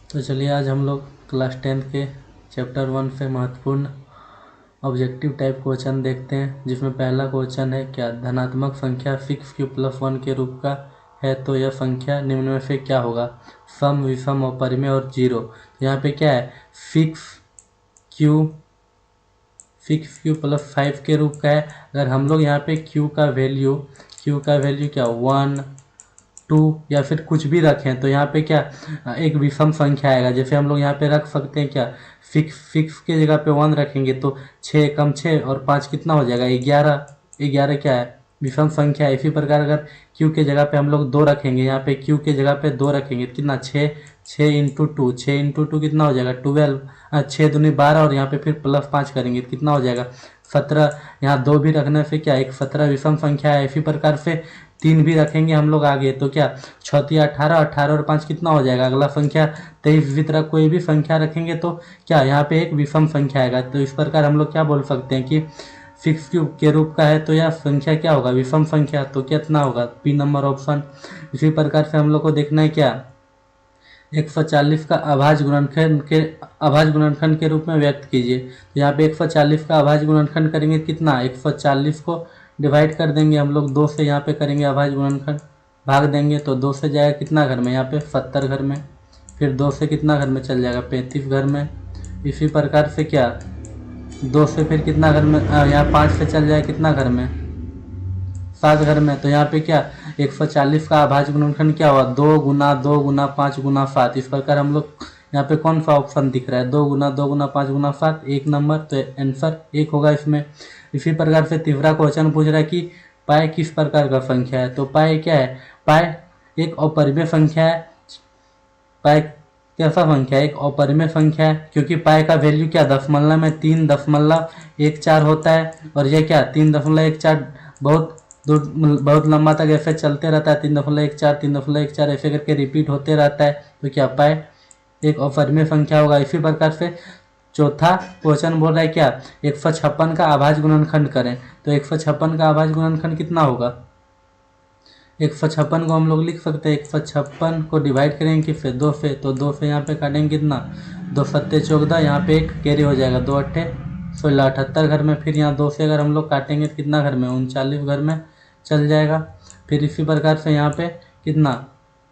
तो चलिए आज हम लोग क्लास 10 के चैप्टर 1 से महत्वपूर्ण ऑब्जेक्टिव टाइप क्वेश्चन देखते हैं, जिसमें पहला क्वेश्चन है क्या धनात्मक संख्या 6q+1 के रूप का है तो यह संख्या निम्न में से क्या होगा। सम, विषम, अपरिमेय और जीरो। यहाँ पे क्या है, 6q+5 के रूप का है। अगर हम लोग यहाँ पे q का वैल्यू क्या 1 2 या फिर कुछ भी रखें तो यहाँ पे क्या एक विषम संख्या आएगा। जैसे हम लोग यहाँ पे रख सकते हैं क्या, फिक्स के जगह पे 1 रखेंगे तो 6 कम 6 और 5 कितना हो जाएगा 11। 11 क्या है, विषम संख्या है। इसी प्रकार अगर q के जगह पे हम लोग 2 रखेंगे, यहाँ पे q के जगह पे 2 रखेंगे तो कितना 6 इंटू 2 कितना हो जाएगा 12। 6 दूनी 12 और यहाँ पे फिर +5 करेंगे तो कितना हो जाएगा 17। यहाँ 2 भी रखने से क्या एक 17 विषम संख्या है। इसी प्रकार से 3 भी रखेंगे हम लोग आगे तो क्या 6 18 18 और 5 कितना हो जाएगा अगला संख्या 23। इसी तरह कोई भी संख्या रखेंगे तो क्या यहाँ पे एक विषम संख्या आएगा। तो इस प्रकार हम लोग क्या बोल सकते हैं कि 6 के रूप का है तो यह संख्या क्या होगा, विषम संख्या। तो कितना होगा, पी नंबर ऑप्शन। इसी प्रकार से हम लोग को देखना है क्या 140 का अभाज्य गुणनखंड के रूप में व्यक्त कीजिए। तो यहाँ पे 140 का अभाज्य गुणनखंड करेंगे कितना 140 को डिवाइड कर देंगे हम लोग 2 से, यहाँ पे करेंगे अभाज्य गुणनखंड, भाग देंगे तो 2 से जाएगा कितना घर में, यहाँ पे 70 घर में, फिर 2 से कितना घर में चल जाएगा 35 घर में। इसी प्रकार से क्या 2 से फिर कितना घर में, यहाँ 5 से चल जाए कितना घर में 7 घर में। तो यहाँ पे क्या 140 का अभाज्य गुणनखंड क्या हुआ 2 गुना 2 गुना 5 गुना 7। इस प्रकार हम लोग यहाँ पे कौन सा ऑप्शन दिख रहा है 2 गुना 2 गुना 5 गुना 7, 1 नंबर, तो आंसर 1 होगा इसमें। इसी प्रकार से तीसरा क्वेश्चन पूछ रहा है कि पाई किस प्रकार का संख्या है। तो पाई क्या है, पाई एक अपरिमेय संख्या है। पाई कैसा संख्या है, एक अपरिमेय संख्या है, क्योंकि पाई का वैल्यू क्या दशमलव में 3.14 होता है और यह क्या 3.14 बहुत लंबा तक ऐसे चलते रहता है। 3.14 ऐसे करके रिपीट होते रहता है। तो क्या पाई एक अपरिमेय संख्या होगा। इसी प्रकार से चौथा क्वेश्चन बोल रहा है क्या 156 का अभाज्य गुणनखंड करें। तो 156 का अभाज्य गुणनखंड कितना होगा, 156 को हम लोग लिख सकते हैं 156 को डिवाइड करेंगे किससे 2 से, तो 2 से यहाँ पे काटेंगे कितना 2 सत्ते 14, यहाँ पे एक कैरी हो जाएगा 2 अट्ठे 16 78 घर में। फिर यहाँ 2 से अगर हम लोग काटेंगे तो कितना घर में 39 घर में चल जाएगा। फिर इसी प्रकार से यहाँ पे कितना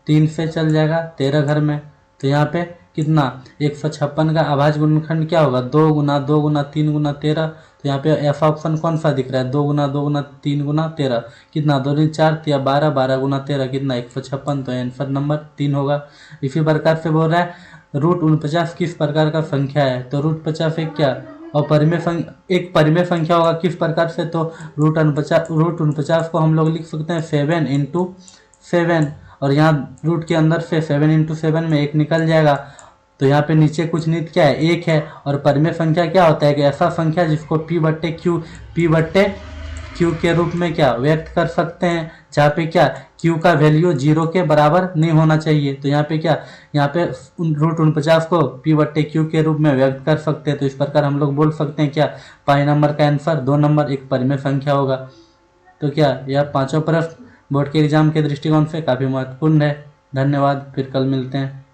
3 से चल जाएगा 13 घर में। तो यहाँ पे कितना 156 का अभाज्य गुणनखंड क्या होगा 2 गुना 2 गुना 3 गुना 13। तो यहाँ पे एफ ऑप्शन कौन सा दिख रहा है 2 गुना 2 गुना 3 गुना 13, कितना 2 दिन 4 या 12 12 गुना 13 कितना 156। तो आंसर नंबर 3 होगा। इसी प्रकार से बोल रहा है √49 किस प्रकार का संख्या है। तो √50 एक क्या एक परिमेय संख्या होगा किस प्रकार से। तो √49 को हम लोग लिख सकते हैं 7 इंटू 7 और यहाँ रूट के अंदर से 7 इंटू 7 में 1 निकल जाएगा। तो यहाँ पे नीचे कुछ नहीं क्या है 1 है। और परिमेय संख्या क्या होता है कि ऐसा संख्या जिसको p बट्टे q के रूप में क्या व्यक्त कर सकते हैं, जहाँ पे क्या q का वैल्यू 0 के बराबर नहीं होना चाहिए। तो यहाँ पे क्या यहाँ पे √49 को p बट्टे q के रूप में व्यक्त कर सकते हैं। तो इस प्रकार हम लोग बोल सकते हैं क्या पाई नंबर का आंसर 2 नंबर एक परिमेय संख्या होगा। तो क्या यह पांचों प्रश्न बोर्ड के एग्जाम के दृष्टिकोण से काफ़ी महत्वपूर्ण है। धन्यवाद, फिर कल मिलते हैं।